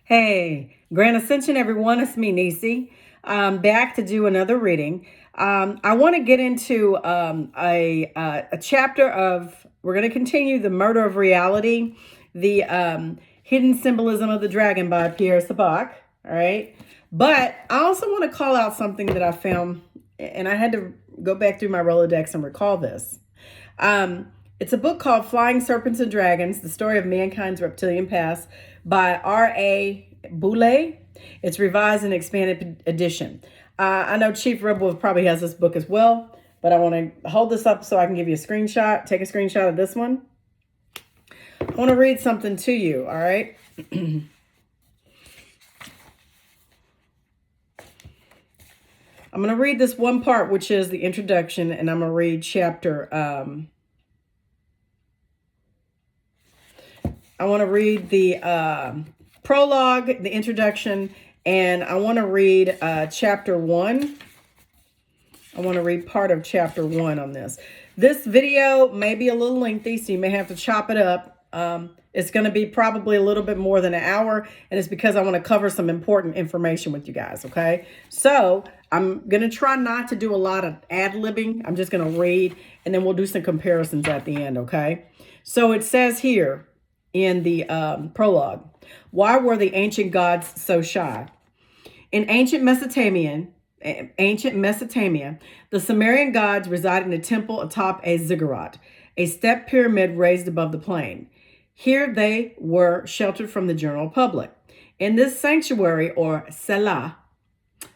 Hey, Grand Ascension, everyone. It's me, Nisi. Back to do another reading. I want to get into a chapter of, we're going to continue The Murder of Reality, the hidden symbolism of the dragon by Pierre Sabak. All right. But I also want to call out something that I found, and I had to go back through my Rolodex and recall this. It's a book called Flying Serpents and Dragons, The Story of Mankind's Reptilian Past by R.A. Boulay. It's revised and expanded edition. I know Chief Rebel probably has this book as well, but I want to hold this up so I can give you a screenshot, take a screenshot of this one. I want to read something to you, all right? I'm going to read this one part, which is the introduction, and I'm going to read chapter... I want to read the prologue, the introduction, and I want to read chapter 1. I want to read part of chapter 1 on this. This video may be a little lengthy, so you may have to chop it up. It's going to be probably a little bit more than an hour, and it's because I want to cover some important information with you guys, okay? So I'm going to try not to do a lot of ad-libbing. I'm just going to read, and then we'll do some comparisons at the end, okay? So it says here, in the prologue, why were the ancient gods so shy? In ancient Mesopotamia, the Sumerian gods resided in a temple atop a ziggurat, a step pyramid raised above the plain. Here they were sheltered from the general public. In this sanctuary, or selah,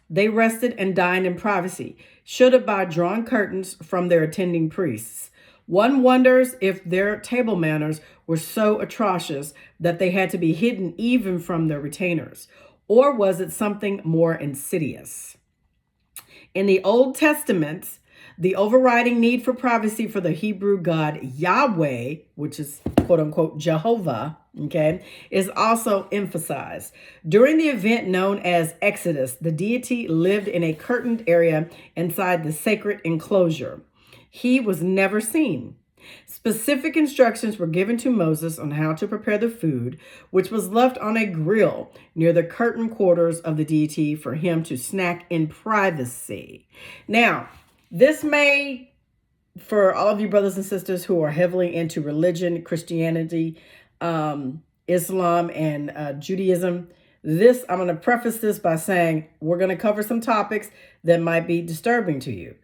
they rested and dined in privacy, shielded by drawn curtains from their attending priests. One wonders if their table manners were so atrocious that they had to be hidden even from their retainers, or was it something more insidious? In the Old Testament, the overriding need for privacy for the Hebrew god Yahweh, which is quote unquote Jehovah, okay, is also emphasized. During the event known as Exodus, the deity lived in a curtained area inside the sacred enclosure. He was never seen. Specific instructions were given to Moses on how to prepare the food, which was left on a grill near the curtain quarters of the deity for him to snack in privacy. Now, this may, for all of you brothers and sisters who are heavily into religion, Christianity, Islam, and Judaism, I'm going to preface this by saying we're going to cover some topics that might be disturbing to you.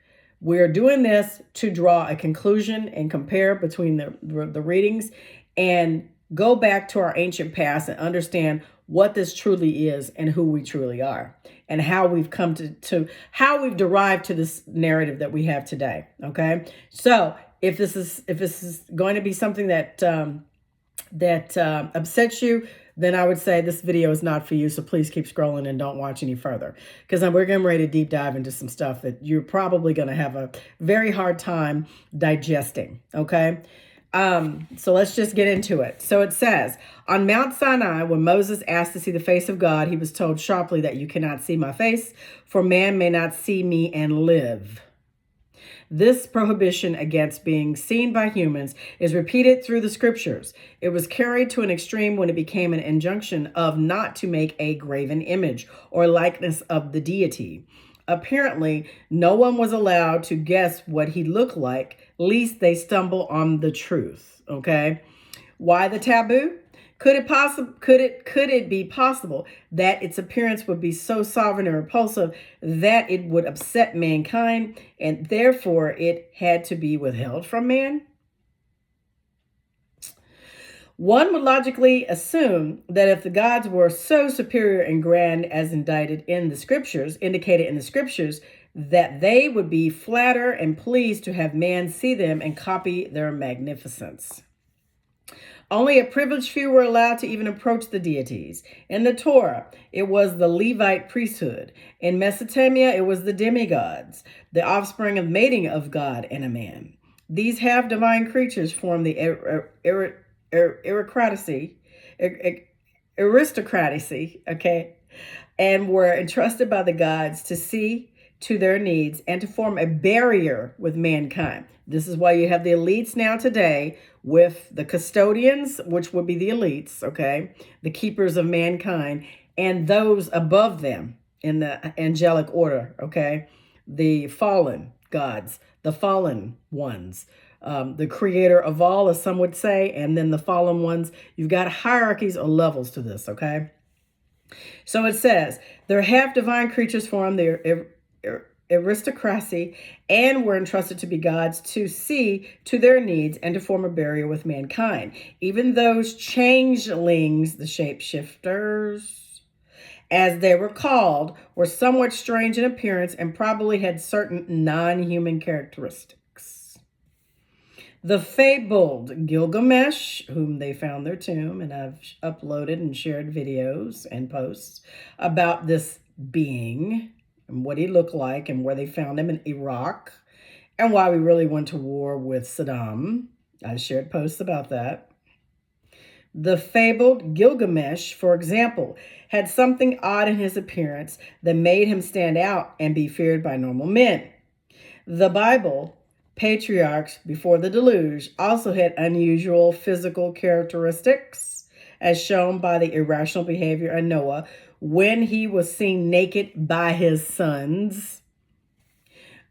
We're doing this to draw a conclusion and compare between the readings and go back to our ancient past and understand what this truly is and who we truly are and how we've come to how we've derived to this narrative that we have today. Okay. So if this is going to be something that upsets you, then I would say this video is not for you. So please keep scrolling and don't watch any further, because we're getting ready to deep dive into some stuff that you're probably going to have a very hard time digesting. Okay. So let's just get into it. So it says, on Mount Sinai, when Moses asked to see the face of God, he was told sharply that you cannot see my face, for man may not see me and live. This prohibition against being seen by humans is repeated through the scriptures. It was carried to an extreme when it became an injunction of not to make a graven image or likeness of the deity. Apparently, no one was allowed to guess what he looked like, lest they stumble on the truth. Okay? Why the taboo? Could it be possible that its appearance would be so sovereign and repulsive that it would upset mankind, and therefore it had to be withheld from man? One would logically assume that if the gods were so superior and grand as indicated in the scriptures, that they would be flattered and pleased to have man see them and copy their magnificence. Only a privileged few were allowed to even approach the deities. In the Torah, it was the Levite priesthood. In Mesopotamia, it was the demigods, the offspring of mating of God and a man. These half-divine creatures formed the aristocracy, okay, and were entrusted by the gods to see to their needs and to form a barrier with mankind. This is why you have the elites now today with the custodians, which would be the elites, okay? The keepers of mankind, and those above them in the angelic order, okay? The fallen gods, the fallen ones, the creator of all, as some would say, and then the fallen ones. You've got hierarchies or levels to this, okay? So it says, they're half divine creatures formed their aristocracy and were entrusted to be gods to see to their needs and to form a barrier with mankind. Even those changelings, the shapeshifters, as they were called, were somewhat strange in appearance and probably had certain non-human characteristics. The fabled Gilgamesh, whom they found their tomb, and I've uploaded and shared videos and posts about this being and what he looked like and where they found him in Iraq and why we really went to war with Saddam. I shared posts about that. The fabled Gilgamesh, for example, had something odd in his appearance that made him stand out and be feared by normal men. The Bible patriarchs before the deluge also had unusual physical characteristics, as shown by the irrational behavior of Noah when he was seen naked by his sons.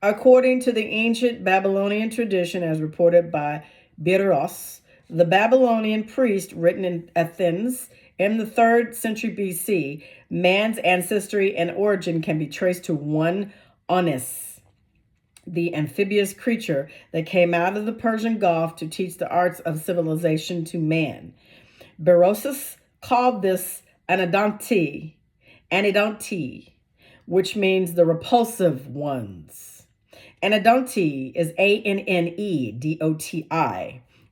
According to the ancient Babylonian tradition, as reported by Beros, the Babylonian priest written in Athens in the 3rd century BC, man's ancestry and origin can be traced to one Onis, the amphibious creature that came out of the Persian Gulf to teach the arts of civilization to man. Berosus called this Anodonti, which means the repulsive ones. Anodonti is Annedoti,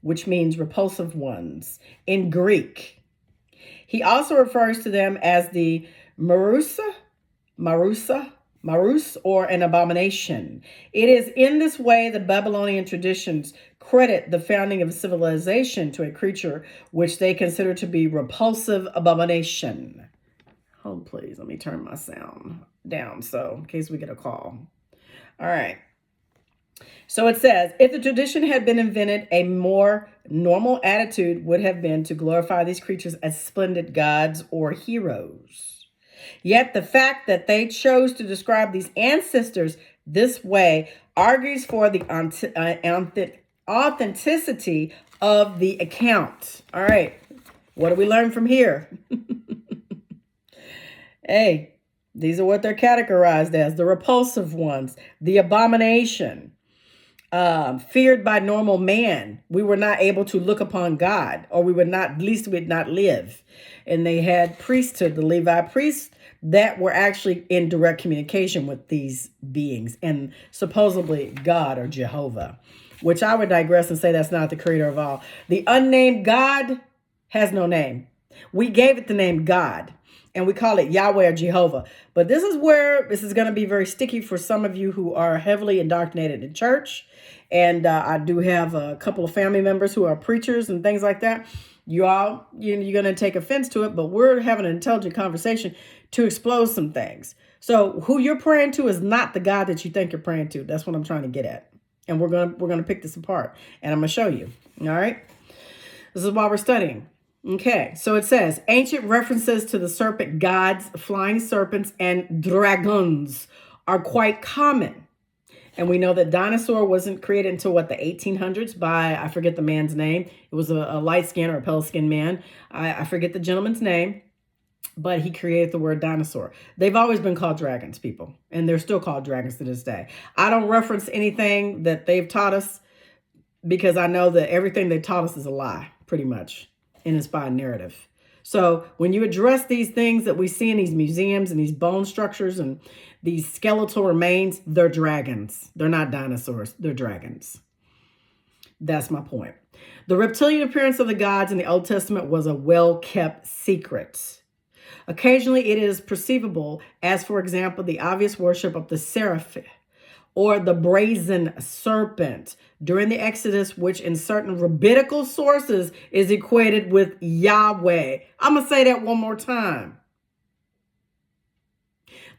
which means repulsive ones in Greek. He also refers to them as the Marus, or an abomination. It is in this way the Babylonian traditions credit the founding of civilization to a creature which they consider to be repulsive abomination. Hold please, let me turn my sound down so in case we get a call. All right. So it says, if the tradition had been invented, a more normal attitude would have been to glorify these creatures as splendid gods or heroes. Yet the fact that they chose to describe these ancestors this way argues for the authenticity of the account. All right, what do we learn from here? Hey, these are what they're categorized as: the repulsive ones, the abomination, feared by normal man. We were not able to look upon God, or we would not, at least we'd not live. And they had priesthood, the Levi priests, that were actually in direct communication with these beings and supposedly God or Jehovah, which I would digress and say that's not the creator of all. The unnamed God has no name. We gave it the name God, and we call it Yahweh or Jehovah. But this is where this is going to be very sticky for some of you who are heavily indoctrinated in church. And I do have a couple of family members who are preachers and things like that. You're going to take offense to it, but we're having an intelligent conversation to explode some things. So who you're praying to is not the God that you think you're praying to. That's what I'm trying to get at. And we're going to pick this apart, and I'm going to show you. All right. This is why we're studying. Okay, so it says, ancient references to the serpent gods, flying serpents, and dragons are quite common. And we know that dinosaur wasn't created until, the 1800s by, I forget the man's name. It was a light skin or a pale skin man. I forget the gentleman's name, but he created the word dinosaur. They've always been called dragons, people, and they're still called dragons to this day. I don't reference anything that they've taught us because I know that everything they taught us is a lie, pretty much. And it's by narrative. So when you address these things that we see in these museums and these bone structures and these skeletal remains, they're dragons. They're not dinosaurs. They're dragons. That's my point. The reptilian appearance of the gods in the Old Testament was a well-kept secret. Occasionally it is perceivable as, for example, the obvious worship of the seraph or the brazen serpent during the Exodus, which in certain rabbinical sources is equated with Yahweh. I'm going to say that one more time.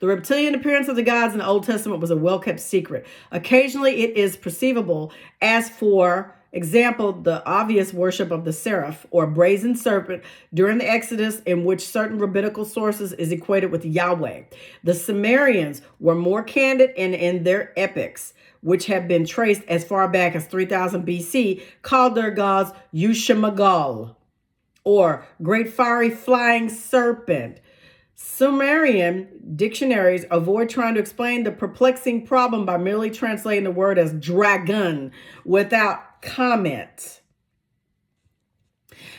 The reptilian appearance of the gods in the Old Testament was a well-kept secret. Occasionally, it is perceivable, as for example, the obvious worship of the seraph or brazen serpent during the Exodus, in which certain rabbinical sources is equated with Yahweh. The Sumerians were more candid in their epics, which have been traced as far back as 3000 BC, called their gods Yushamagal, or Great Fiery Flying Serpent. Sumerian dictionaries avoid trying to explain the perplexing problem by merely translating the word as dragon without comment.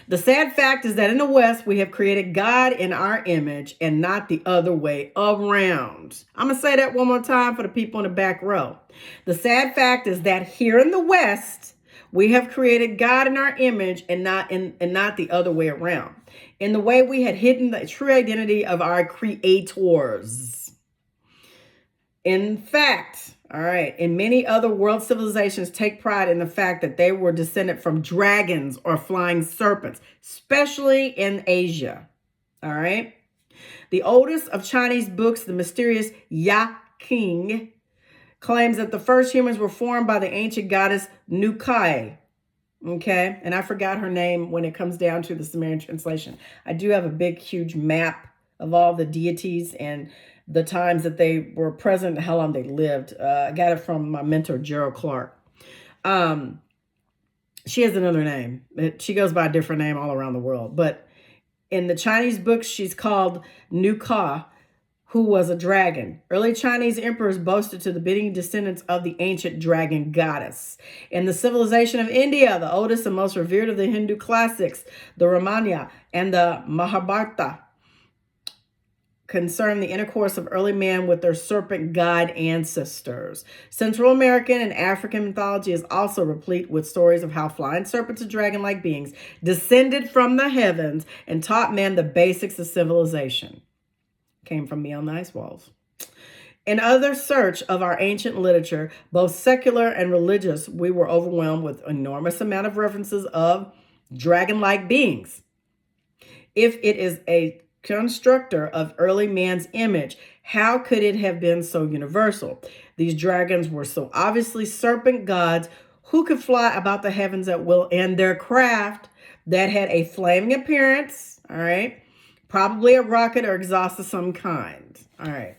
The sad fact is that in the West, we have created God in our image and not the other way around. I'm going to say that one more time for the people in the back row. The sad fact is that here in the West, we have created God in our image and not the other way around. In the way we had hidden the true identity of our creators. In fact, and many other world civilizations take pride in the fact that they were descended from dragons or flying serpents, especially in Asia. All right. The oldest of Chinese books, the mysterious Ya King, claims that the first humans were formed by the ancient goddess Nukai. Okay. And I forgot her name when it comes down to the Sumerian translation. I do have a big, huge map of all the deities and the times that they were present and how long they lived. I got it from my mentor, Gerald Clark. She has another name. She goes by a different name all around the world. But in the Chinese books, she's called Nuka, who was a dragon. Early Chinese emperors boasted to the being descendants of the ancient dragon goddess. In the civilization of India, the oldest and most revered of the Hindu classics, the Ramayana and the Mahabharata, concern the intercourse of early man with their serpent god ancestors. Central American and African mythology is also replete with stories of how flying serpents and dragon-like beings descended from the heavens and taught men the basics of civilization. Came from beyond the ice walls. In other search of our ancient literature, both secular and religious, we were overwhelmed with enormous amount of references of dragon-like beings. If it is a constructor of early man's image, how could it have been so universal? These dragons were so obviously serpent gods who could fly about the heavens at will, and their craft that had a flaming appearance, all right, probably a rocket or exhaust of some kind. All right,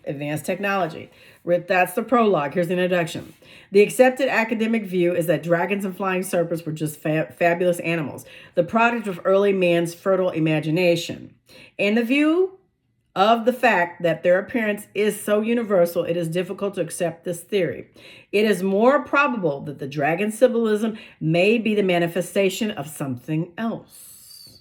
advanced technology. That's the prologue. Here's the introduction. The accepted academic view is that dragons and flying serpents were just fabulous animals, the product of early man's fertile imagination. In the view of the fact that their appearance is so universal, it is difficult to accept this theory. It is more probable that the dragon symbolism may be the manifestation of something else.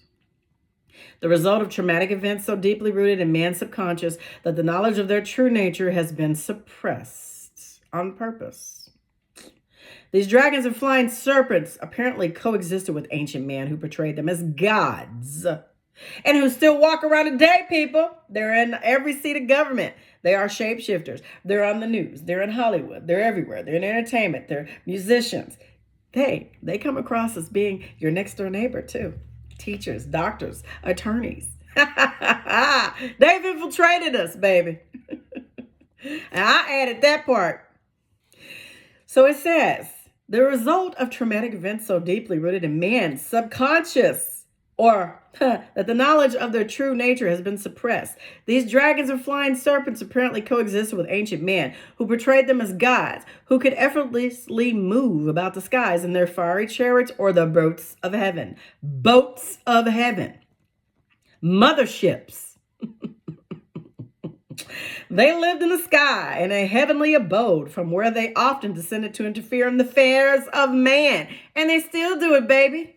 The result of traumatic events so deeply rooted in man's subconscious that the knowledge of their true nature has been suppressed on purpose. These dragons and flying serpents apparently coexisted with ancient man who portrayed them as gods and who still walk around today, people. They're in every seat of government. They are shapeshifters. They're on the news. They're in Hollywood. They're everywhere. They're in entertainment. They're musicians. They come across as being your next door neighbor too. Teachers, doctors, attorneys. They've infiltrated us, baby. And I added that part. So it says, the result of traumatic events so deeply rooted in man's subconscious, or that the knowledge of their true nature has been suppressed. These dragons and flying serpents apparently coexisted with ancient man, who portrayed them as gods, who could effortlessly move about the skies in their fiery chariots or the boats of heaven. Boats of heaven. Motherships. They lived in the sky in a heavenly abode from where they often descended to interfere in the affairs of man. And they still do it, baby.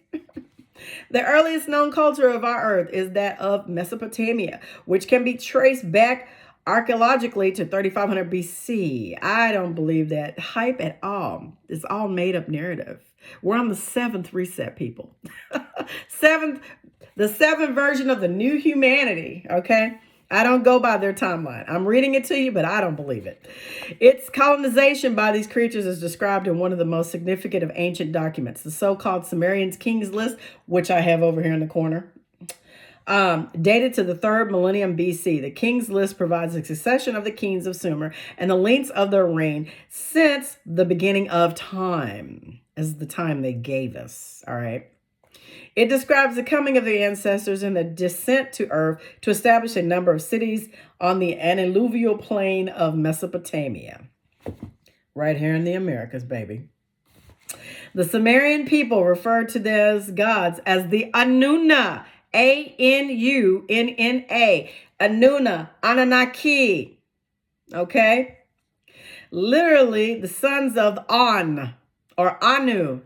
The earliest known culture of our earth is that of Mesopotamia, which can be traced back archaeologically to 3500 BC. I don't believe that hype at all. It's all made up narrative. We're on the seventh reset, people. The seventh version of the new humanity, okay? I don't go by their timeline. I'm reading it to you, but I don't believe it. Its colonization by these creatures is described in one of the most significant of ancient documents, the so-called Sumerian King's List, which I have over here in the corner. Dated to the 3rd millennium BC. The king's list provides a succession of the kings of Sumer and the lengths of their reign since the beginning of time, as the time they gave us. All right. It describes the coming of the ancestors and the descent to earth to establish a number of cities on the alluvial plain of Mesopotamia. Right here in the Americas, baby. The Sumerian people referred to those gods as the Anunna, Anunna, Anunna, Anunnaki. Okay? Literally, the sons of An, or Anu.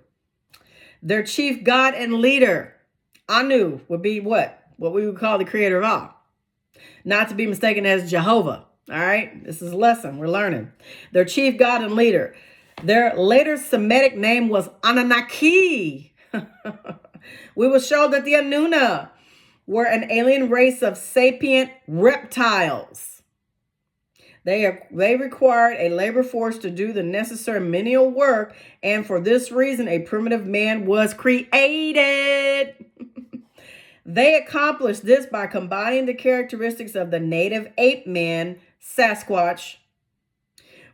Their chief god and leader, Anu, would be what? What we would call the creator of all. Not to be mistaken as Jehovah. All right? This is a lesson we're learning. Their chief god and leader. Their later Semitic name was Anunnaki. We will show that the Anunna were an alien race of sapient reptiles. They required a labor force to do the necessary menial work, and for this reason, a primitive man was created. They accomplished this by combining the characteristics of the native ape man, Sasquatch,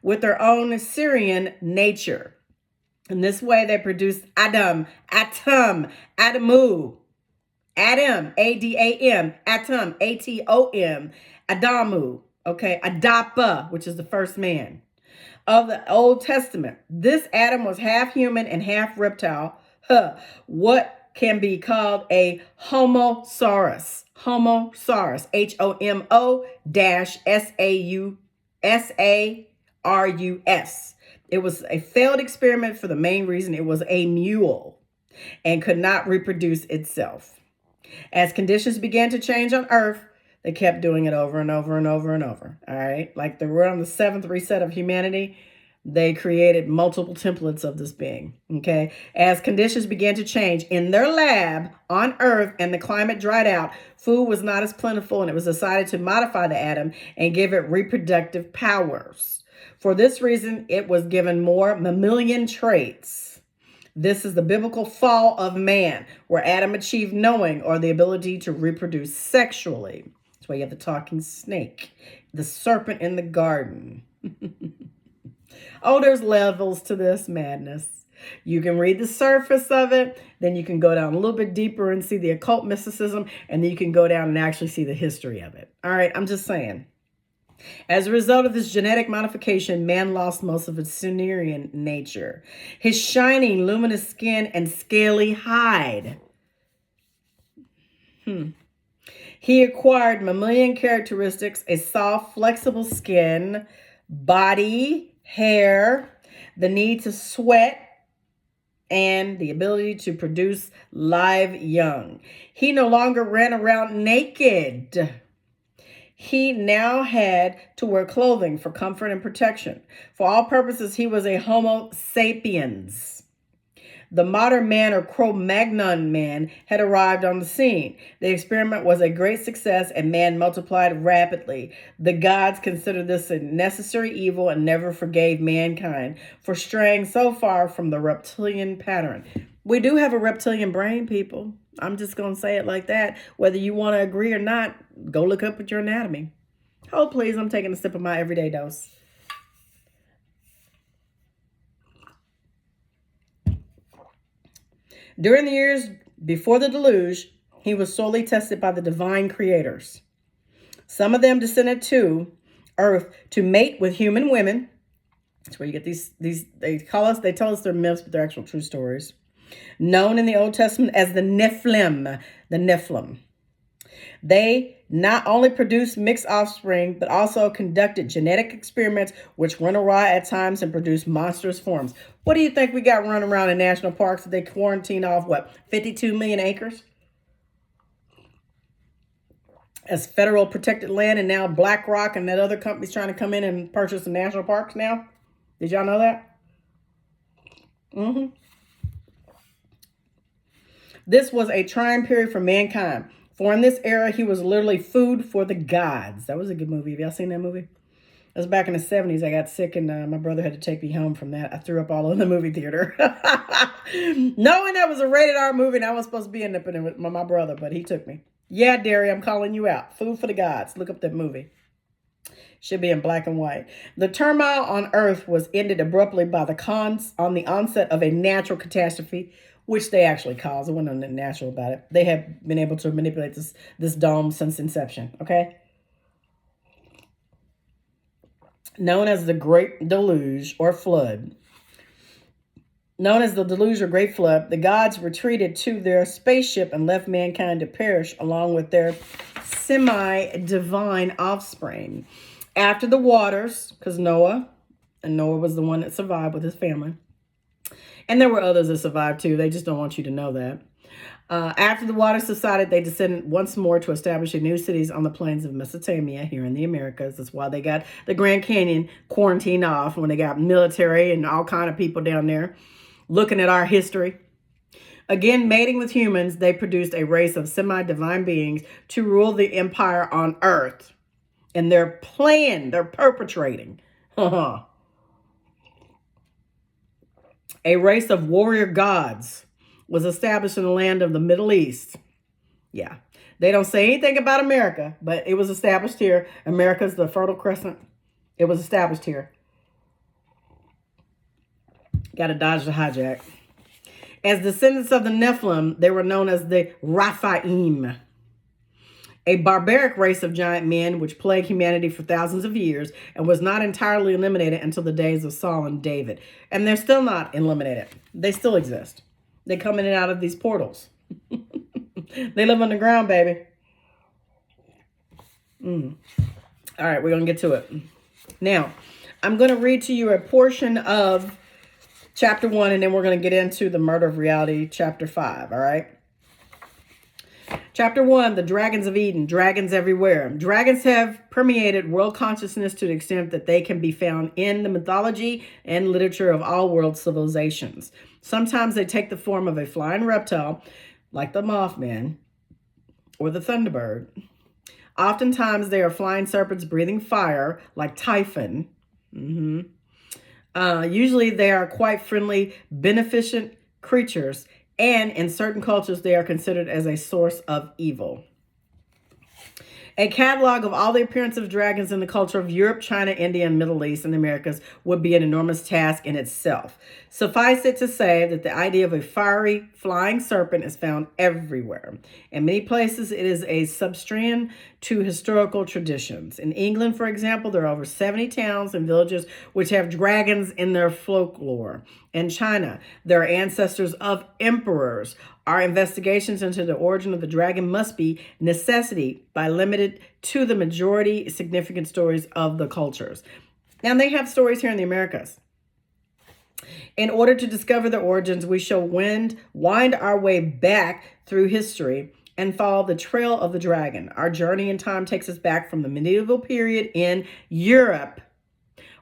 with their own Syrian nature. In this way, they produced Adam, Adamu, Adam, A-D-A-M, Atom, A-T-O-M, Adamu. Okay, Adapa, which is the first man of the Old Testament. This Adam was half human and half reptile. What can be called a homosaurus. Homosaurus, Homo-S-A-U-S-A-R-U-S. It was a failed experiment for the main reason it was a mule and could not reproduce itself. As conditions began to change on Earth, they kept doing it over and over and over and over. All right. Like they were on the 7th reset of humanity. They created multiple templates of this being. Okay. As conditions began to change in their lab on Earth and the climate dried out, food was not as plentiful, and it was decided to modify the atom and give it reproductive powers. For this reason, it was given more mammalian traits. This is the biblical fall of man, where Adam achieved knowing or the ability to reproduce sexually. That's why you have the talking snake, the serpent in the garden. Oh, there's levels to this madness. You can read the surface of it, then you can go down a little bit deeper and see the occult mysticism, and then you can go down and actually see the history of it. All right, I'm just saying. As a result of this genetic modification, man lost most of its Sumerian nature. His shining, luminous skin and scaly hide. He acquired mammalian characteristics, a soft, flexible skin, body, hair, the need to sweat, and the ability to produce live young. He no longer ran around naked. He now had to wear clothing for comfort and protection. For all purposes, he was a Homo sapiens. The modern man, or Cro-Magnon man, had arrived on the scene. The experiment was a great success and man multiplied rapidly. The gods considered this a necessary evil and never forgave mankind for straying so far from the reptilian pattern. We do have a reptilian brain, people. I'm just going to say it like that. Whether you want to agree or not, go look up at your anatomy. Hold, please. I'm taking a sip of my everyday dose. During the years before the deluge, he was sorely tested by the divine creators. Some of them descended to earth to mate with human women. That's where you get these they tell us they're myths, but they're actual true stories. Known in the Old Testament as the Nephilim. They not only produced mixed offspring, but also conducted genetic experiments which went awry at times and produced monstrous forms. What do you think we got running around in national parks that they quarantine off, 52 million acres? As federal protected land, and now BlackRock and that other company's trying to come in and purchase the national parks now? Did y'all know that? This was a trying period for mankind. For in this era, he was literally food for the gods. That was a good movie. Have y'all seen that movie? It was back in the 70s. I got sick and my brother had to take me home from that. I threw up all over the movie theater. Knowing that was a rated R movie and I was supposed to be in it with my brother, but he took me. Yeah, Derry, I'm calling you out. Food for the Gods. Look up that movie. Should be in black and white. The turmoil on Earth was ended abruptly by the cons on the onset of a natural catastrophe, which they actually caused. It wasn't nothing natural about it. They have been able to manipulate this dome since inception. Okay, known as the Great Deluge or Flood. Known as the Deluge or Great Flood, the gods retreated to their spaceship and left mankind to perish along with their semi-divine offspring. After the waters, because Noah was the one that survived with his family. And there were others that survived too. They just don't want you to know that. After the waters subsided, they descended once more to establish new cities on the plains of Mesopotamia here in the Americas. That's why they got the Grand Canyon quarantined off when they got military and all kind of people down there looking at our history. Again, mating with humans, they produced a race of semi-divine beings to rule the empire on Earth. And their plan, they're perpetrating. A race of warrior gods was established in the land of the Middle East. Yeah. They don't say anything about America, but it was established here. America's the Fertile Crescent. It was established here. Got to dodge the hijack. As descendants of the Nephilim, they were known as the Raphaim, a barbaric race of giant men which plagued humanity for thousands of years and was not entirely eliminated until the days of Saul and David. And they're still not eliminated. They still exist. They come in and out of these portals. They live underground, baby. All right, we're going to get to it. Now, I'm going to read to you a portion of chapter 1, and then we're going to get into the Murder of Reality, chapter 5, all right? Chapter 1, the dragons of Eden, dragons everywhere. Dragons have permeated world consciousness to the extent that they can be found in the mythology and literature of all world civilizations. Sometimes they take the form of a flying reptile, like the Mothman or the Thunderbird. Oftentimes they are flying serpents breathing fire, like Typhon. Usually they are quite friendly, beneficent creatures, and in certain cultures they are considered as a source of evil. A catalog of all the appearance of dragons in the culture of Europe, China, India, and Middle East and the Americas would be an enormous task in itself. Suffice it to say that the idea of a fiery flying serpent is found everywhere. In many places, it is a substratum to historical traditions. In England, for example, there are over 70 towns and villages which have dragons in their folklore. In China, there are ancestors of emperors. Our investigations into the origin of the dragon must be necessity by limited to the majority significant stories of the cultures. Now, they have stories here in the Americas. In order to discover the origins, we shall wind our way back through history and follow the trail of the dragon. Our journey in time takes us back from the medieval period in Europe,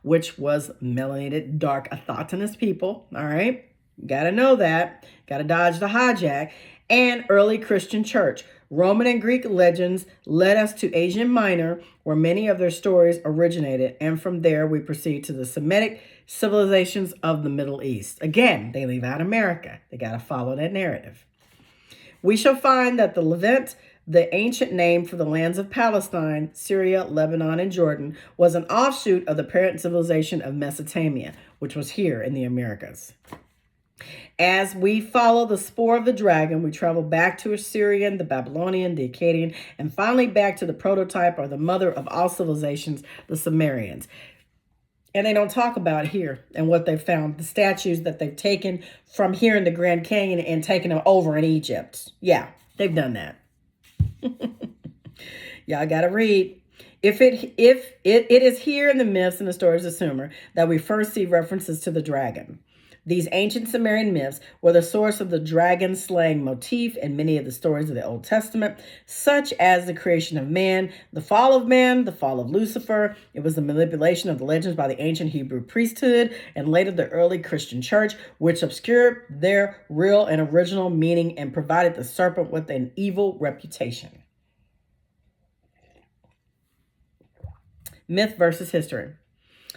which was melanated, dark, autochthonous people. All right. Got to know that. Got to dodge the hijack. And early Christian church. Roman and Greek legends led us to Asia Minor, where many of their stories originated. And from there, we proceed to the Semitic civilizations of the Middle East. Again, they leave out America. They got to follow that narrative. We shall find that the Levant, the ancient name for the lands of Palestine, Syria, Lebanon, and Jordan, was an offshoot of the parent civilization of Mesopotamia, which was here in the Americas. As we follow the spoor of the dragon, we travel back to Assyrian, the Babylonian, the Akkadian, and finally back to the prototype or the mother of all civilizations, the Sumerians. And they don't talk about here and what they've found, the statues that they've taken from here in the Grand Canyon and taken them over in Egypt. Yeah, they've done that. Y'all got to read. It is here in the myths and the stories of Sumer that we first see references to the dragon. These ancient Sumerian myths were the source of the dragon slaying motif in many of the stories of the Old Testament, such as the creation of man, the fall of Lucifer. It was the manipulation of the legends by the ancient Hebrew priesthood and later the early Christian church, which obscured their real and original meaning and provided the serpent with an evil reputation. Myth versus history.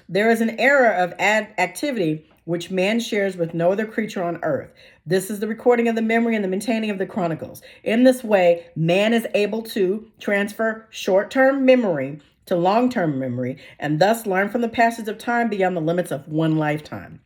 There is an era of activity which man shares with no other creature on earth. This is the recording of the memory and the maintaining of the chronicles. In this way, man is able to transfer short-term memory to long-term memory and thus learn from the passage of time beyond the limits of one lifetime.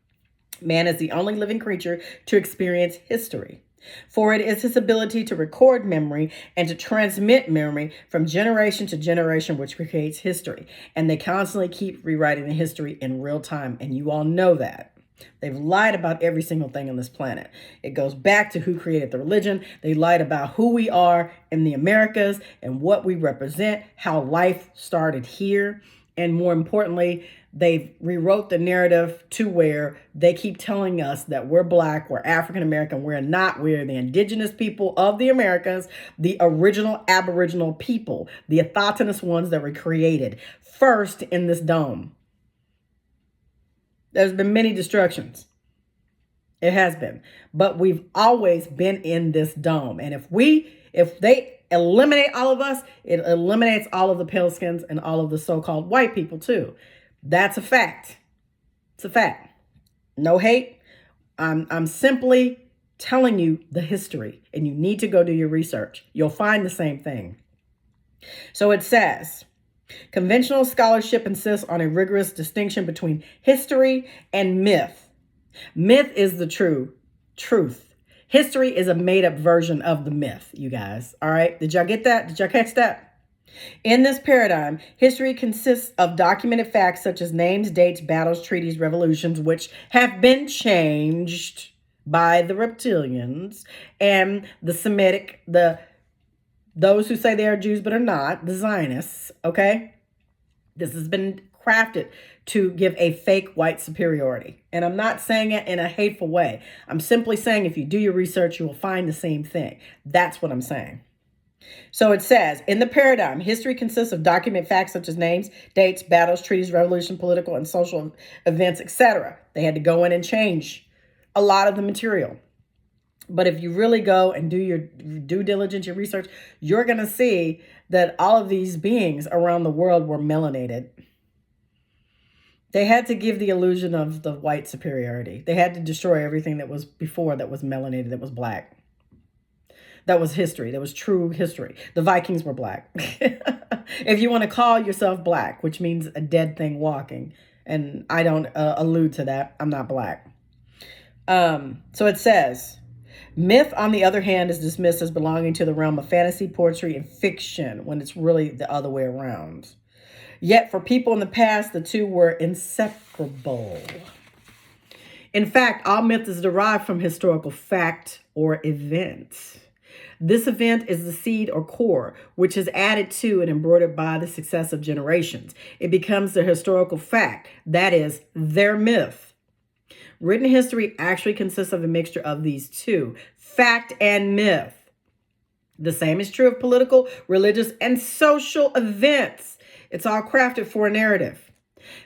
Man is the only living creature to experience history, for it is his ability to record memory and to transmit memory from generation to generation which creates history. And they constantly keep rewriting the history in real time, and you all know that. They've lied about every single thing on this planet. It goes back to who created the religion. They lied about who we are in the Americas and what we represent, how life started here. And more importantly, they've rewrote the narrative to where they keep telling us that we're Black, we're African American, we're not. We're the indigenous people of the Americas, the original Aboriginal people, the autochthonous ones that were created first in this dome. There's been many destructions. It has been. But we've always been in this dome. And if they eliminate all of us, it eliminates all of the pale skins and all of the so-called white people too. That's a fact. It's a fact. No hate. I'm simply telling you the history, and you need to go do your research. You'll find the same thing. So it says, conventional scholarship insists on a rigorous distinction between history and myth. Myth is the truth. History is a made-up version of the myth, you guys. All right? Did y'all get that? Did y'all catch that? In this paradigm, history consists of documented facts such as names, dates, battles, treaties, revolutions, which have been changed by the reptilians and the Semitic, those who say they are Jews but are not, the Zionists, okay? This has been crafted to give a fake white superiority. And I'm not saying it in a hateful way. I'm simply saying if you do your research, you will find the same thing. That's what I'm saying. So it says, in the paradigm, history consists of documented facts such as names, dates, battles, treaties, revolution, political and social events, etc. They had to go in and change a lot of the material. But if you really go and do your due diligence, your research, you're going to see that all of these beings around the world were melanated. They had to give the illusion of the white superiority. They had to destroy everything that was before that was melanated, that was Black. That was history. That was true history. The Vikings were Black. If you want to call yourself Black, which means a dead thing walking, and I don't allude to that, I'm not Black. So it says, myth, on the other hand, is dismissed as belonging to the realm of fantasy, poetry, and fiction, when it's really the other way around. Yet for people in the past, the two were inseparable. In fact, all myth is derived from historical fact or event. This event is the seed or core, which is added to and embroidered by the successive generations. It becomes the historical fact, that is, their myth. Written history actually consists of a mixture of these two, fact and myth. The same is true of political, religious, and social events. It's all crafted for a narrative.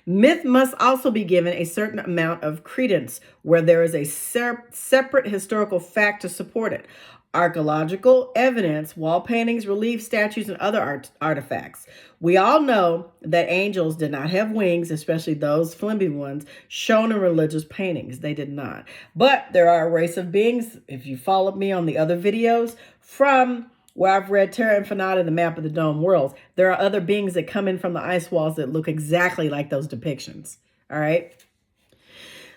Myth must also be given a certain amount of credence where there is a separate historical fact to support it. Archaeological evidence, wall paintings, relief, statues, and other artifacts. We all know that angels did not have wings, especially those flimsy ones shown in religious paintings. They did not. But there are a race of beings, if you followed me on the other videos, from where I've read Terra Infinita, the map of the dome worlds, there are other beings that come in from the ice walls that look exactly like those depictions. All right?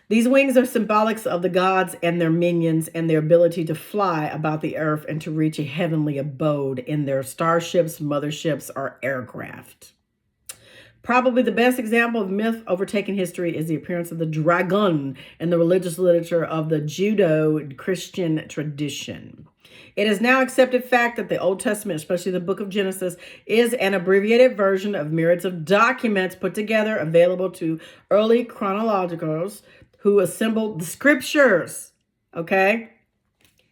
These wings are symbolics of the gods and their minions and their ability to fly about the earth and to reach a heavenly abode in their starships, motherships, or aircraft. Probably the best example of myth overtaking history is the appearance of the dragon in the religious literature of the Judeo-Christian tradition. It is now accepted fact that the Old Testament, especially the book of Genesis, is an abbreviated version of myriads of documents put together available to early chronologicals who assembled the scriptures. Okay?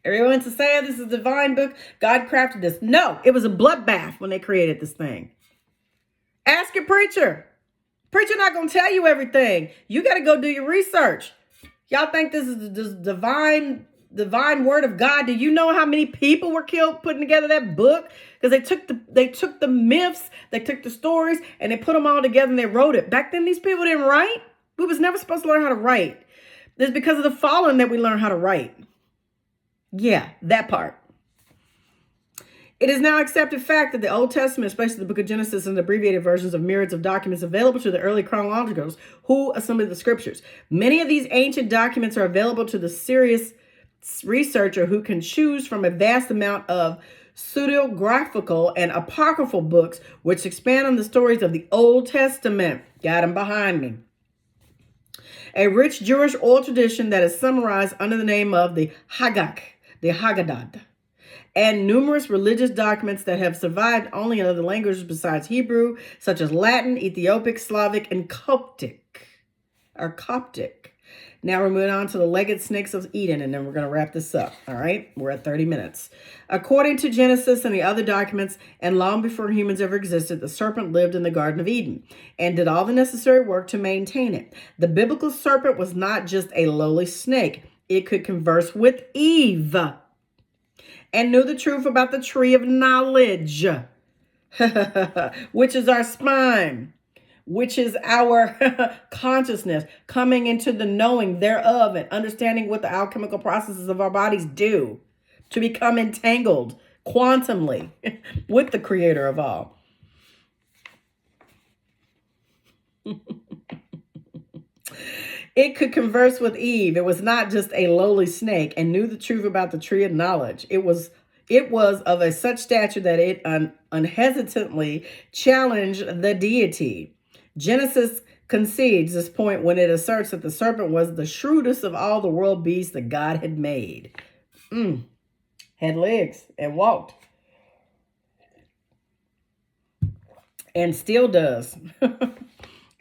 Everyone's saying this is a divine book. God crafted this. No, it was a bloodbath when they created this thing. Ask your preacher. Preacher not going to tell you everything. You got to go do your research. Y'all think this is the divine word of God? Do you know how many people were killed putting together that book? Because they took the myths, they took the stories, and they put them all together and they wrote it. Back then, these people didn't write. We was never supposed to learn how to write. It's because of the fallen that we learn how to write. Yeah, that part. It is now accepted fact that the Old Testament, especially the book of Genesis and the abbreviated versions of myriads of documents available to the early chronologicals who assembled the scriptures. Many of these ancient documents are available to the serious researcher who can choose from a vast amount of pseudeographical and apocryphal books which expand on the stories of the Old Testament. Got them behind me. A rich Jewish oral tradition that is summarized under the name of the Haggadah, and numerous religious documents that have survived only in other languages besides Hebrew, such as Latin, Ethiopic, Slavic, and Coptic. Now we're moving on to the legged snakes of Eden, and then we're going to wrap this up. All right, we're at 30 minutes. According to Genesis and the other documents, and long before humans ever existed, the serpent lived in the Garden of Eden and did all the necessary work to maintain it. The biblical serpent was not just a lowly snake. It could converse with Eve and knew the truth about the tree of knowledge, which is our spine, which is our consciousness, coming into the knowing thereof and understanding what the alchemical processes of our bodies do to become entangled quantumly with the creator of all. It could converse with Eve. It was not just a lowly snake and knew the truth about the tree of knowledge. It was of a such stature that it unhesitantly challenged the deity. Genesis concedes this point when it asserts that the serpent was the shrewdest of all the world beasts that God had made. Had legs and walked. And still does.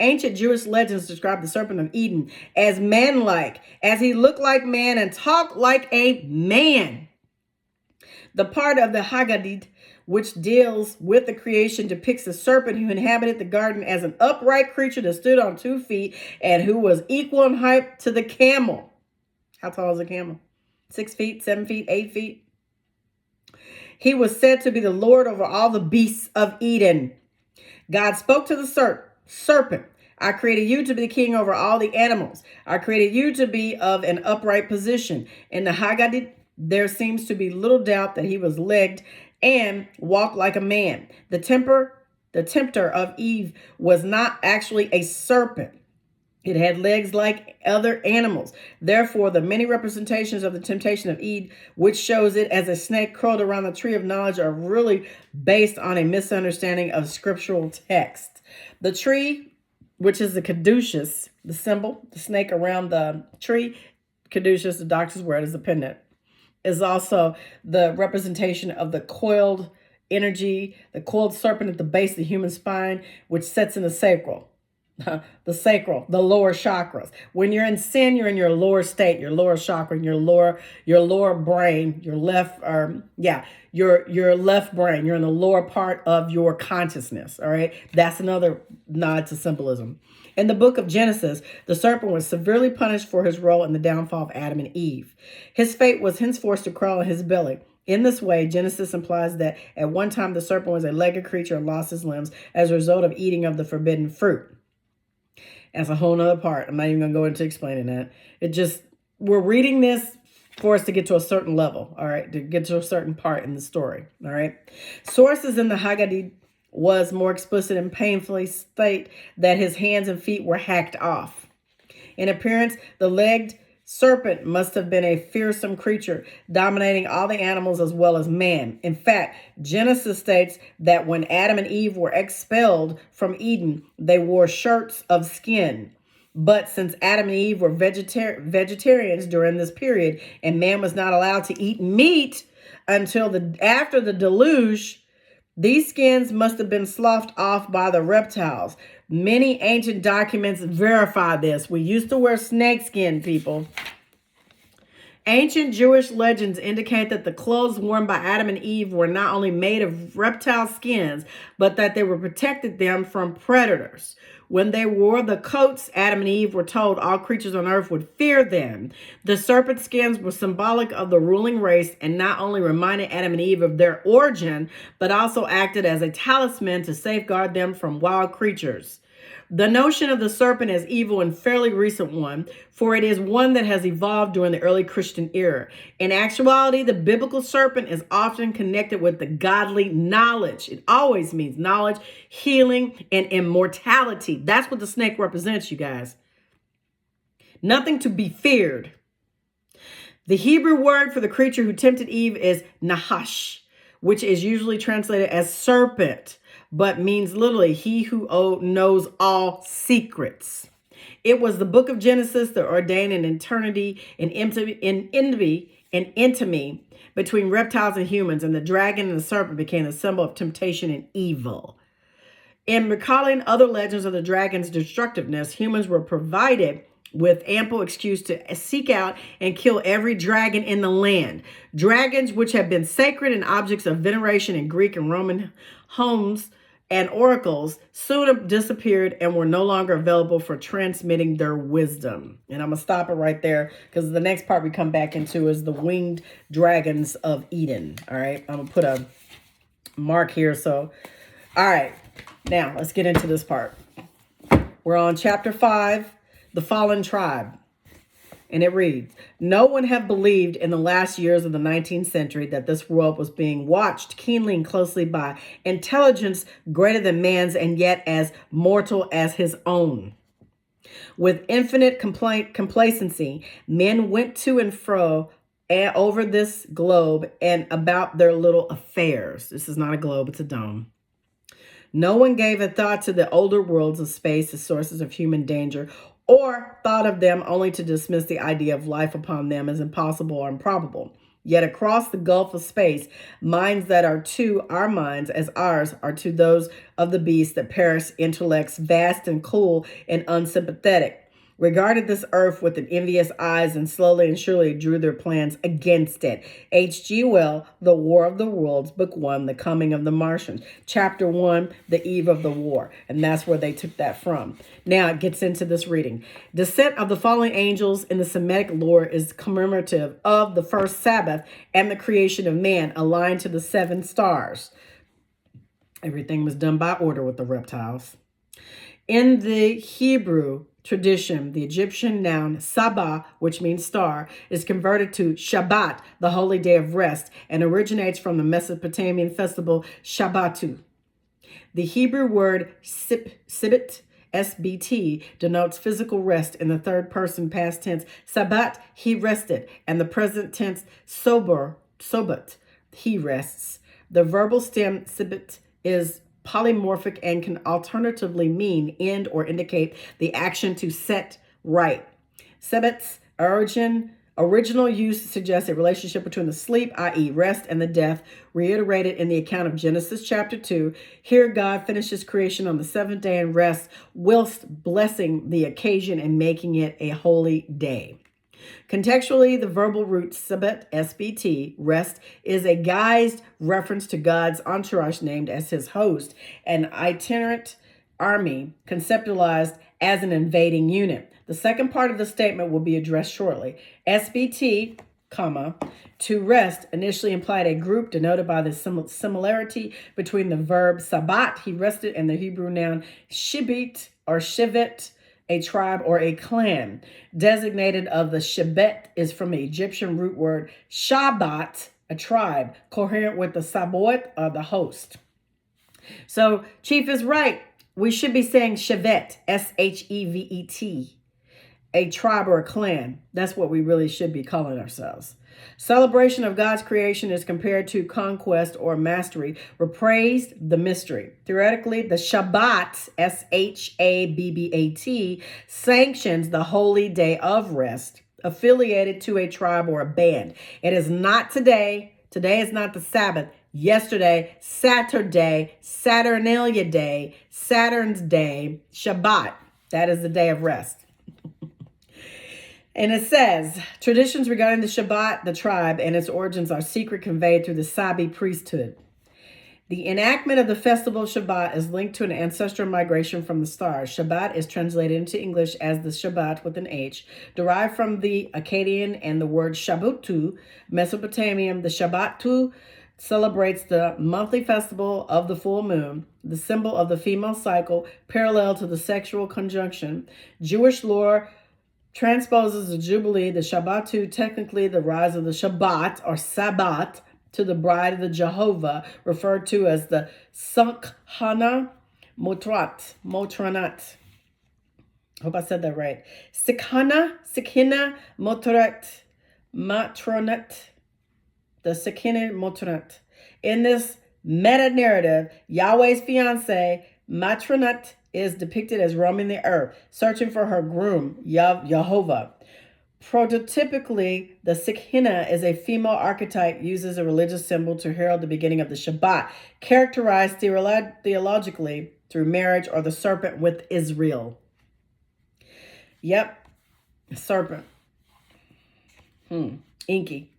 Ancient Jewish legends describe the serpent of Eden as man-like, as he looked like man and talked like a man. The part of the Haggadah which deals with the creation depicts the serpent who inhabited the garden as an upright creature that stood on 2 feet and who was equal in height to the camel. How tall is a camel? 6 feet, 7 feet, 8 feet? He was said to be the Lord over all the beasts of Eden. God spoke to the serpent. I created you to be the king over all the animals. I created you to be of an upright position. In the Haggadah, there seems to be little doubt that he was legged and walked like a man. The tempter of Eve was not actually a serpent. It had legs like other animals. Therefore, the many representations of the temptation of Eve, which shows it as a snake curled around the tree of knowledge, are really based on a misunderstanding of scriptural text. The tree, which is the caduceus, the symbol, the snake around the tree, caduceus, the doctor's word, is a pendant, is also the representation of the coiled energy, the coiled serpent at the base of the human spine, which sets in the sacral. The lower chakras. When you're in sin, you're in your lower state, your lower chakra, your lower brain, your left brain. You're in the lower part of your consciousness. All right. That's another nod to symbolism. In the book of Genesis, the serpent was severely punished for his role in the downfall of Adam and Eve. His fate was henceforth to crawl in his belly. In this way, Genesis implies that at one time the serpent was a legged creature and lost his limbs as a result of eating of the forbidden fruit. That's a whole nother part. I'm not even going to go into explaining that. We're reading this for us to get to a certain level, all right, to get to a certain part in the story, all right. Sources in the Haggadah was more explicit and painfully state that his hands and feet were hacked off. In appearance, the legged serpent must have been a fearsome creature, dominating all the animals as well as man. In fact, Genesis states that when Adam and Eve were expelled from Eden, they wore shirts of skin. But since Adam and Eve were vegetarians during this period, and man was not allowed to eat meat until after the deluge, these skins must have been sloughed off by the reptiles. Many ancient documents verify this. We used to wear snakeskin, people. Ancient Jewish legends indicate that the clothes worn by Adam and Eve were not only made of reptile skins, but that they were protected them from predators. When they wore the coats, Adam and Eve were told all creatures on earth would fear them. The serpent skins were symbolic of the ruling race and not only reminded Adam and Eve of their origin, but also acted as a talisman to safeguard them from wild creatures. The notion of the serpent as evil and fairly recent one, for it is one that has evolved during the early Christian era. In actuality, the biblical serpent is often connected with the godly knowledge. It always means knowledge, healing, and immortality. That's what the snake represents, you guys. Nothing to be feared. The Hebrew word for the creature who tempted Eve is nahash, which is usually translated as serpent, but means literally he who knows all secrets. It was the book of Genesis that ordained an eternity and intimacy between reptiles and humans, and the dragon and the serpent became the symbol of temptation and evil. In recalling other legends of the dragon's destructiveness, humans were provided with ample excuse to seek out and kill every dragon in the land. Dragons, which have been sacred and objects of veneration in Greek and Roman homes and oracles, soon disappeared and were no longer available for transmitting their wisdom. And I'm going to stop it right there because the next part we come back into is the winged dragons of Eden. All right, I'm going to put a mark here. So, all right, now let's get into this part. We're on chapter 5. The fallen tribe. And it reads, no one have believed in the last years of the 19th century that this world was being watched keenly and closely by intelligence greater than man's and yet as mortal as his own. With infinite complacency, men went to and fro over this globe and about their little affairs. This is not a globe, it's a dome. No one gave a thought to the older worlds of space as sources of human danger, or thought of them only to dismiss the idea of life upon them as impossible or improbable. Yet across the gulf of space, minds that are to our minds as ours are to those of the beasts that perish intellects vast and cool and unsympathetic, regarded this earth with an envious eyes and slowly and surely drew their plans against it. H.G. Wells, The War of the Worlds, Book 1, The Coming of the Martians. Chapter 1, The Eve of the War. And that's where they took that from. Now it gets into this reading. Descent of the fallen angels in the Semitic lore is commemorative of the first Sabbath and the creation of man, aligned to the 7 stars. Everything was done by order with the reptiles. In the Hebrew tradition, the Egyptian noun Sabah, which means star, is converted to Shabbat, the holy day of rest, and originates from the Mesopotamian festival Shabbatu. The Hebrew word sibit, SBT, denotes physical rest in the third person past tense. Sabbat, he rested, and the present tense sobat, he rests. The verbal stem sibit is polymorphic and can alternatively mean end or indicate the action to set right. Sebet's original use suggests a relationship between the sleep, i.e. rest, and the death, reiterated in the account of Genesis chapter 2. Here God finishes creation on the 7th day and rests, whilst blessing the occasion and making it a holy day. Contextually, the verbal root sabbat, SBT, rest, is a guised reference to God's entourage named as his host, an itinerant army conceptualized as an invading unit. The second part of the statement will be addressed shortly. SBT, comma, to rest initially implied a group denoted by the similarity between the verb sabbat, he rested, and the Hebrew noun shibit or shivet, a tribe or a clan. Designated of the Shebet is from the Egyptian root word Shabbat, a tribe, coherent with the Sabaoth, or the host. So Chief is right. We should be saying Shevet, Shevet, a tribe or a clan. That's what we really should be calling ourselves. Celebration of God's creation is compared to conquest or mastery. Repraised the mystery. Theoretically, the Shabbat, Shabbat, sanctions the holy day of rest, affiliated to a tribe or a band. It is not today. Today is not the Sabbath. Yesterday, Saturday, Saturnalia Day, Saturn's Day, Shabbat. That is the day of rest. And it says, traditions regarding the Shabbat, the tribe, and its origins are secret conveyed through the Sabi priesthood. The enactment of the festival of Shabbat is linked to an ancestral migration from the stars. Shabbat is translated into English as the Shabbat with an H, derived from the Akkadian and the word Shabutu, Mesopotamian, the Shabbatu, celebrates the monthly festival of the full moon, the symbol of the female cycle, parallel to the sexual conjunction. Jewish lore transposes the Jubilee, the Shabbat, technically the rise of the Shabbat or Sabbat, to the bride of the Jehovah, referred to as the Sankhana Motranat. Hope I said that right. Sikhina Motrat, Matronat, the Sikhina Motranat. In this meta-narrative, Yahweh's fiancée, Matronat, is depicted as roaming the earth, searching for her groom, Jehovah. Prototypically, the Sikhina is a female archetype used as a religious symbol to herald the beginning of the Shabbat, characterized theologically through marriage or the serpent with Israel. Yep, serpent. Inky.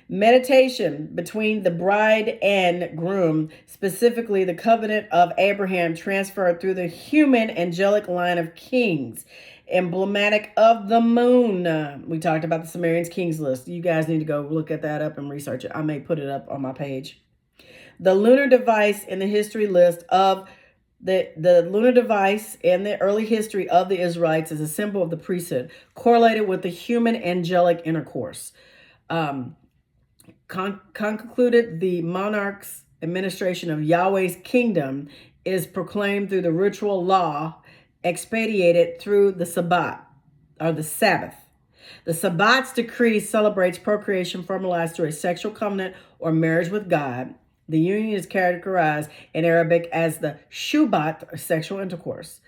Meditation between the bride and groom, specifically the covenant of Abraham transferred through the human angelic line of kings, emblematic of the moon. We talked about the Sumerians Kings list. You guys need to go look at that up and research it. I may put it up on my page. The lunar device in the history list of the lunar device in the early history of the Israelites is a symbol of the priesthood, correlated with the human angelic intercourse. Concluded, the monarch's administration of Yahweh's kingdom is proclaimed through the ritual law expedited through the Sabbath, or the Sabbath. The Sabbath's decree celebrates procreation formalized through a sexual covenant or marriage with God. The union is characterized in Arabic as the shubat, or sexual intercourse.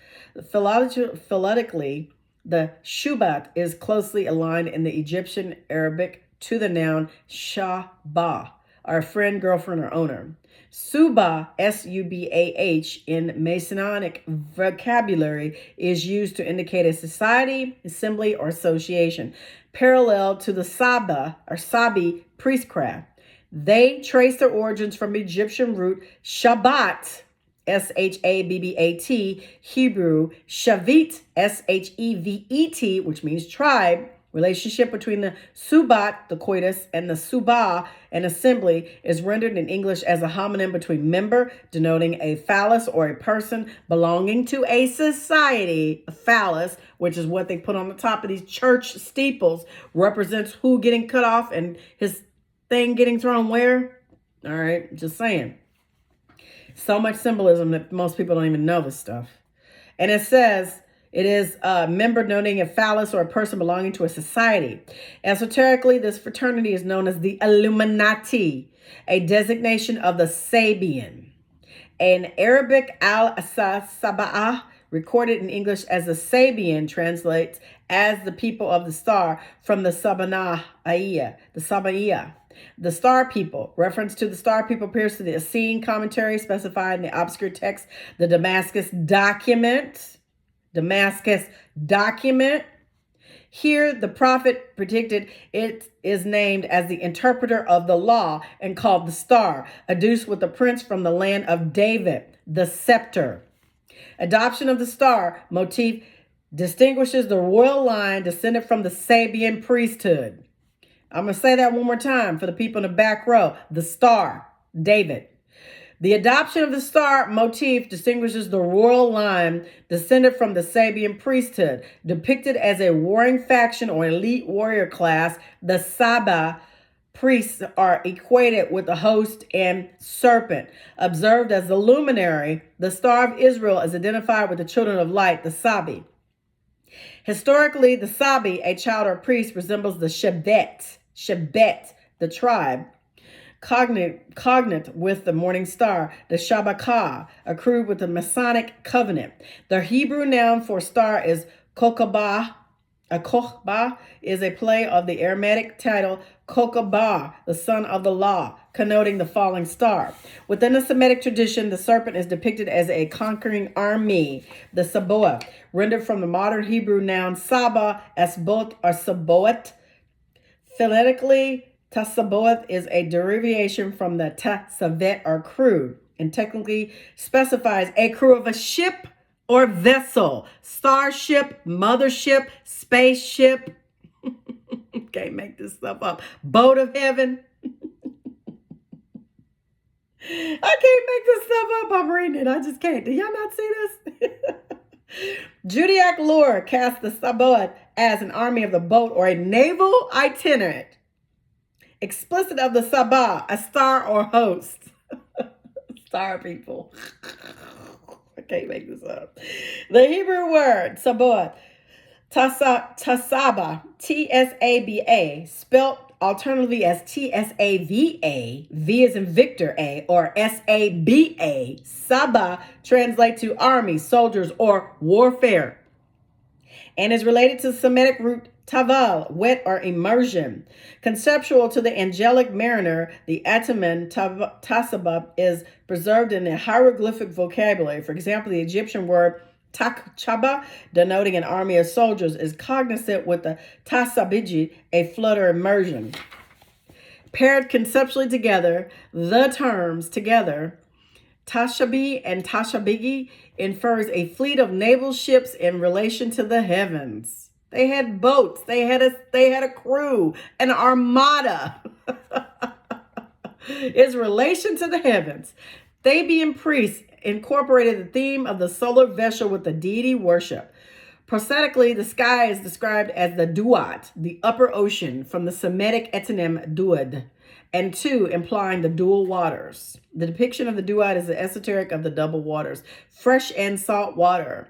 Phonetically, the shubat is closely aligned in the Egyptian Arabic to the noun shabah, our friend, girlfriend, or owner. Subah, S-U-B-A-H, in Masonic vocabulary is used to indicate a society, assembly, or association, parallel to the Saba or Sabi priestcraft. They trace their origins from Egyptian root Shabbat, S-H-A-B-B-A-T, Hebrew Shavit, S-H-E-V-E-T, which means tribe. Relationship between the Subat, the coitus, and the Subah, an assembly, is rendered in English as a homonym between member, denoting a phallus or a person belonging to a society. A phallus, which is what they put on the top of these church steeples, represents who getting cut off and his thing getting thrown where. All right, just saying. So much symbolism that most people don't even know this stuff. And it says, it is a member denoting a phallus or a person belonging to a society. Esoterically, this fraternity is known as the Illuminati, a designation of the Sabian. In Arabic, al-Saba'ah, recorded in English as the Sabian, translates as the people of the star from the Sabana'iyah, the Sabaiyah. The star people. Reference to the star people appears to the Essene commentary specified in the obscure text, the Damascus document. Here, the prophet predicted it is named as the interpreter of the law and called the star, adduced with the prince from the land of David, the scepter. Adoption of the star motif distinguishes the royal line descended from the Sabian priesthood. I'm going to say that one more time for the people in the back row. The star, David. The adoption of the star motif distinguishes the royal line descended from the Sabian priesthood, depicted as a warring faction or elite warrior class. The Saba priests are equated with the host and serpent. Observed as the luminary, the star of Israel is identified with the children of light, the Sabi. Historically, the Sabi, a child or priest, resembles the Shebet, the tribe, cognate with the morning star, the Shabakah, accrued with the Masonic covenant. The Hebrew noun for star is Kokabah. A Kochbah is a play of the Aramaic title Kokabah, the son of the law, connoting the falling star. Within the Semitic tradition, the serpent is depicted as a conquering army, the Saboah, rendered from the modern Hebrew noun Saba, Esbot, or Saboat. Phonetically, Tasaboth is a derivation from the Tasavet, or crew, and technically specifies a crew of a ship or vessel, starship, mothership, spaceship. Can't make this stuff up. Boat of heaven. I can't make this stuff up. I'm reading it. I just can't. Do y'all not see this? Judaic lore casts the Sabaoth as an army of the boat or a naval itinerant. Explicit of the Sabah, a star or host. Star people. I can't make this up. The Hebrew word Sabaoth, Tasaba, T-S-A-B-A, spelt alternatively as T-S-A-V-A, V as in Victor A, or S-A-B-A, Saba, translate to army, soldiers, or warfare, and is related to the Semitic root taval, wet or immersion. Conceptual to the angelic mariner, the ataman tasaba is preserved in the hieroglyphic vocabulary. For example, the Egyptian word takchaba, denoting an army of soldiers, is cognizant with the tasabiji, a flood or immersion. Paired conceptually together, the terms together, Tashabi and Tashabigi, infers a fleet of naval ships in relation to the heavens. They had boats, they had a crew, an armada. Is relation to the heavens. Theban priests incorporated the theme of the solar vessel with the deity worship. Prosthetically, the sky is described as the duat, the upper ocean, from the Semitic etonym duad, and two, implying the dual waters. The depiction of the duat is the esoteric of the double waters, fresh and salt water.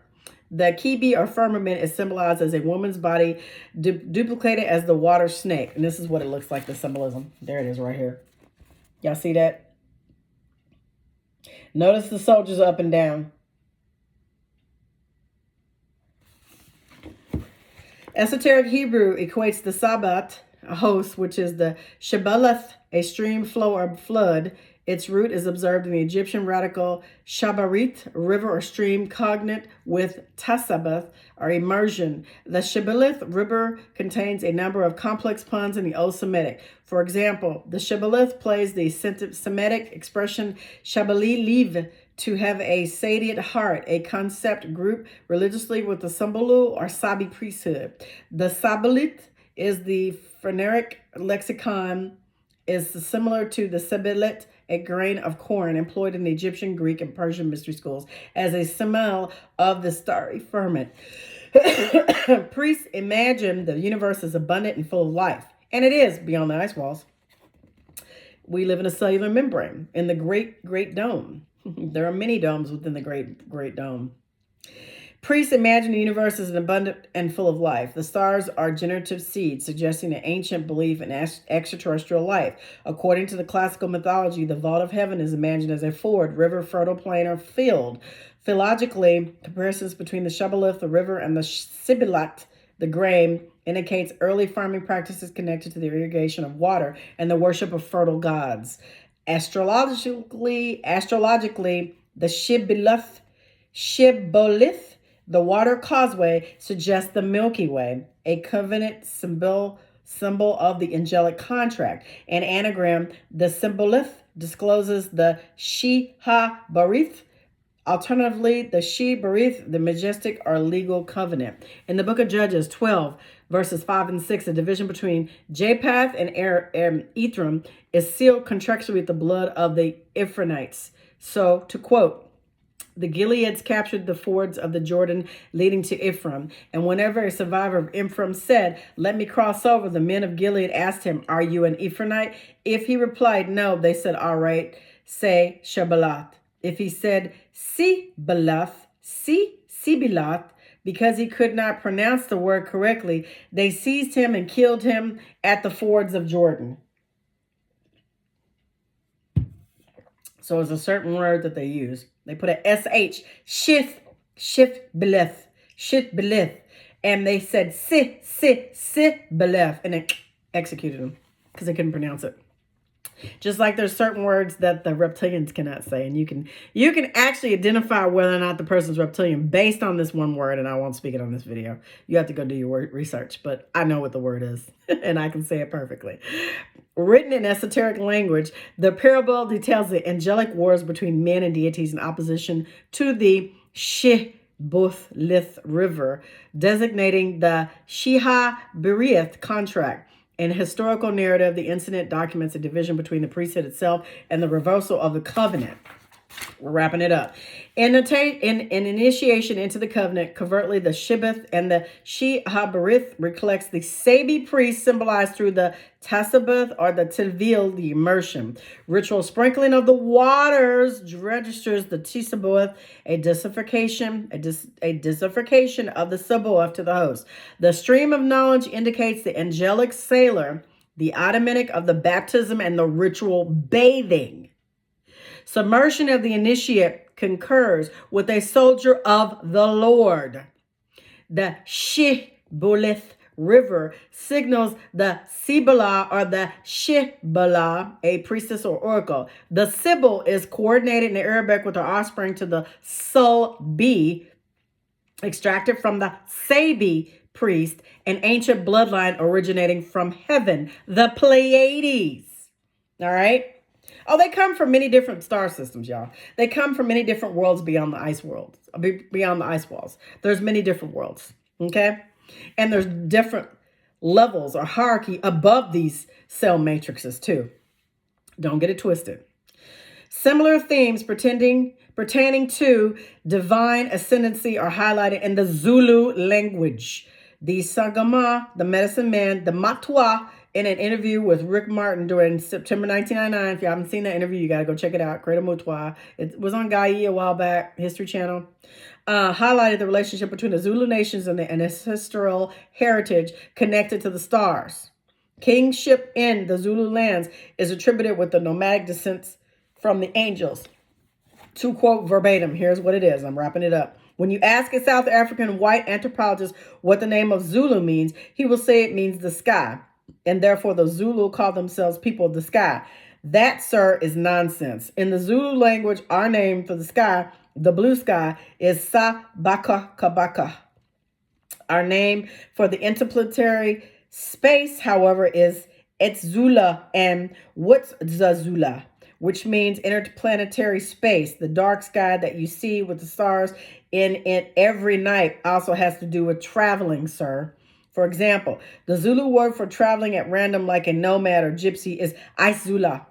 The kibi or firmament is symbolized as a woman's body, duplicated as the water snake. And this is what it looks like, the symbolism. There it is right here. Y'all see that? Notice the soldiers up and down. Esoteric Hebrew equates the Sabbath, a host, which is the Shibboleth, a stream, flow, or flood. Its root is observed in the Egyptian radical Shabarit, river or stream, cognate with Tasabath, or immersion. The Shibboleth river contains a number of complex puns in the Old Semitic. For example, the Shibboleth plays the Semitic expression Shabali liv, to have a sadiate heart, a concept group religiously with the Sambulu or Sabi priesthood. The Sabalit is the phonetic lexicon, is similar to the Sebelet, a grain of corn employed in the Egyptian, Greek, and Persian mystery schools as a symbol of the starry firmament. Priests imagine the universe is abundant and full of life, and it is beyond the ice walls. We live in a cellular membrane in the great dome. There are many domes within the great dome. Priests imagine the universe as abundant and full of life. The stars are generative seeds, suggesting an ancient belief in extraterrestrial life. According to the classical mythology, the vault of heaven is imagined as a ford, river, fertile plain, or field. Philologically, comparisons between the Shibboleth, the river, and the Sibilat, the grain, indicates early farming practices connected to the irrigation of water and the worship of fertile gods. Astrologically, the Shibboleth, the water causeway, suggests the Milky Way, a covenant symbol of the angelic contract. An anagram, the Symbolith, discloses the She-ha-barith. Alternatively, the She-barith, the majestic or legal covenant. In the book of Judges 12, verses 5 and 6, the division between Japheth and Ephraim is sealed contractually with the blood of the Ephraimites. So, to quote, the Gileads captured the fords of the Jordan leading to Ephraim. And whenever a survivor of Ephraim said, "Let me cross over," the men of Gilead asked him, "Are you an Ephraimite?" If he replied, "No," they said, "All right, say Shabbalat." If he said Sibilath, because he could not pronounce the word correctly, they seized him and killed him at the fords of Jordan. So it's a certain word that they use. They put a SH, shif beleth, and they said beleth, and it executed them because they couldn't pronounce it. Just like there's certain words that the reptilians cannot say, and you can actually identify whether or not the person's reptilian based on this one word, and I won't speak it on this video. You have to go do your research, but I know what the word is, and I can say it perfectly. Written in esoteric language, the parable details the angelic wars between men and deities in opposition to the Shibboleth River, designating the Shiha-Berith contract. In historical narrative, the incident documents a division between the priesthood itself and the reversal of the covenant. We're wrapping it up. In initiation into the covenant, covertly the Shibboleth and the Shehabarith reflects the Sabi priest symbolized through the Tasabbath or the Tivil, the immersion. Ritual sprinkling of the waters registers the Tisaboth, a disification of the Saboth to the host. The stream of knowledge indicates the angelic sailor, the automatic of the baptism and the ritual bathing. Submersion of the initiate concurs with a soldier of the Lord. The Shibboleth River signals the Sibala or the Shibala, a priestess or oracle. The Sibyl is coordinated in Arabic with her offspring to the Sulbi, extracted from the Sabi priest, an ancient bloodline originating from heaven, the Pleiades. All right? Oh, they come from many different star systems, y'all. They come from many different worlds beyond the ice world, beyond the ice walls. There's many different worlds, okay? And there's different levels or hierarchy above these cell matrices too. Don't get it twisted. Similar themes pertaining to divine ascendancy are highlighted in the Zulu language. The Sagama, the medicine man, the Matwa, in an interview with Rick Martin during September 1999. If you haven't seen that interview, you got to go check it out. Creator Mutwa. It was on Gai a while back, History Channel. Highlighted the relationship between the Zulu nations and the ancestral heritage connected to the stars. Kingship in the Zulu lands is attributed with the nomadic descents from the angels. To quote verbatim, here's what it is. I'm wrapping it up. When you ask a South African white anthropologist what the name of Zulu means, he will say it means the sky. And therefore the Zulu call themselves people of the sky. That, sir, is nonsense. In the Zulu language, our name for the sky, the blue sky, is Sabaka Kabaka. Our name for the interplanetary space, however, is Etzula and Wutzazula, which means interplanetary space. The dark sky that you see with the stars in it every night also has to do with traveling, sir. For example, the Zulu word for traveling at random like a nomad or gypsy is Isula.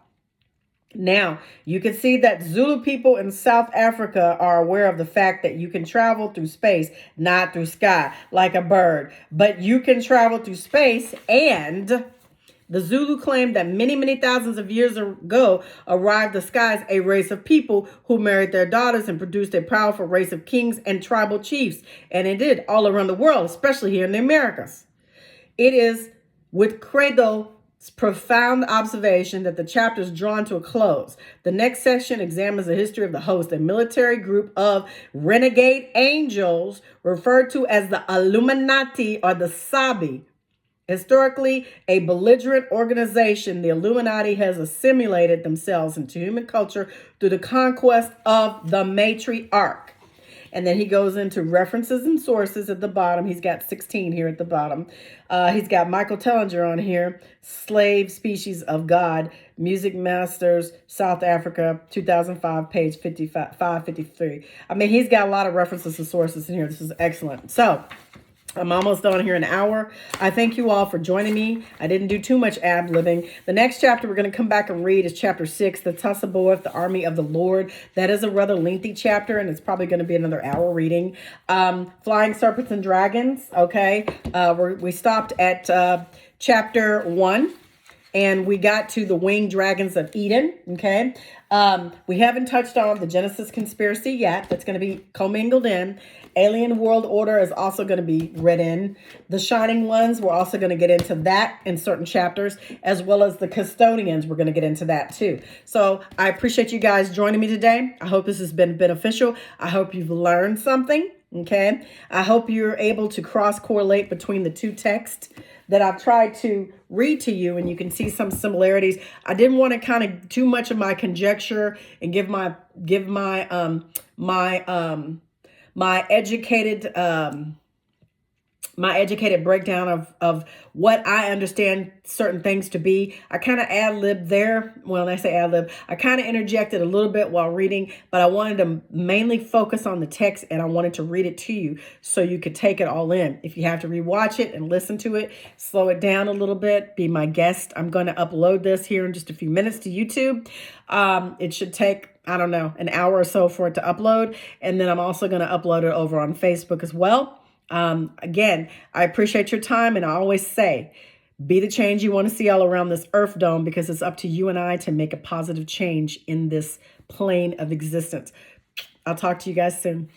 Now, you can see that Zulu people in South Africa are aware of the fact that you can travel through space, not through sky, like a bird. But you can travel through space, and the Zulu claim that many, many thousands of years ago arrived the skies a race of people who married their daughters and produced a powerful race of kings and tribal chiefs. And it did all around the world, especially here in the Americas. It is with Credo's profound observation that the chapter is drawn to a close. The next section examines the history of the host, a military group of renegade angels referred to as the Illuminati or the Sabi. Historically, a belligerent organization, the Illuminati has assimilated themselves into human culture through the conquest of the matriarch. And then he goes into references and sources at the bottom. He's got 16 here at the bottom. He's got Michael Tellinger on here, Slave Species of God, Music Masters, South Africa, 2005, page 553. I mean, he's got a lot of references and sources in here. This is excellent. So I'm almost done here, an hour. I thank you all for joining me. I didn't do too much ad-libbing. The next chapter we're going to come back and read is chapter 6, the Tasaboeth, the Army of the Lord. That is a rather lengthy chapter, and it's probably going to be another hour reading. Flying Serpents and Dragons, okay? We stopped at chapter 1. And we got to the winged dragons of Eden, okay? We haven't touched on the Genesis conspiracy yet. That's going to be commingled in. Alien World Order is also going to be read in. The Shining Ones, we're also going to get into that in certain chapters, as well as the Custodians. We're going to get into that too. So I appreciate you guys joining me today. I hope this has been beneficial. I hope you've learned something, okay? I hope you're able to cross-correlate between the two texts that I've tried to read to you, and you can see some similarities. I didn't want to kind of too much of my conjecture and give my educated my educated breakdown of what I understand certain things to be. I kind of ad-lib there. Well, when I say ad-lib, I kind of interjected a little bit while reading, but I wanted to mainly focus on the text, and I wanted to read it to you so you could take it all in. If you have to rewatch it and listen to it, slow it down a little bit, be my guest. I'm going to upload this here in just a few minutes to YouTube. It should take, I don't know, an hour or so for it to upload. And then I'm also going to upload it over on Facebook as well. Again, I appreciate your time, and I always say, be the change you want to see all around this Earth dome, because it's up to you and I to make a positive change in this plane of existence. I'll talk to you guys soon.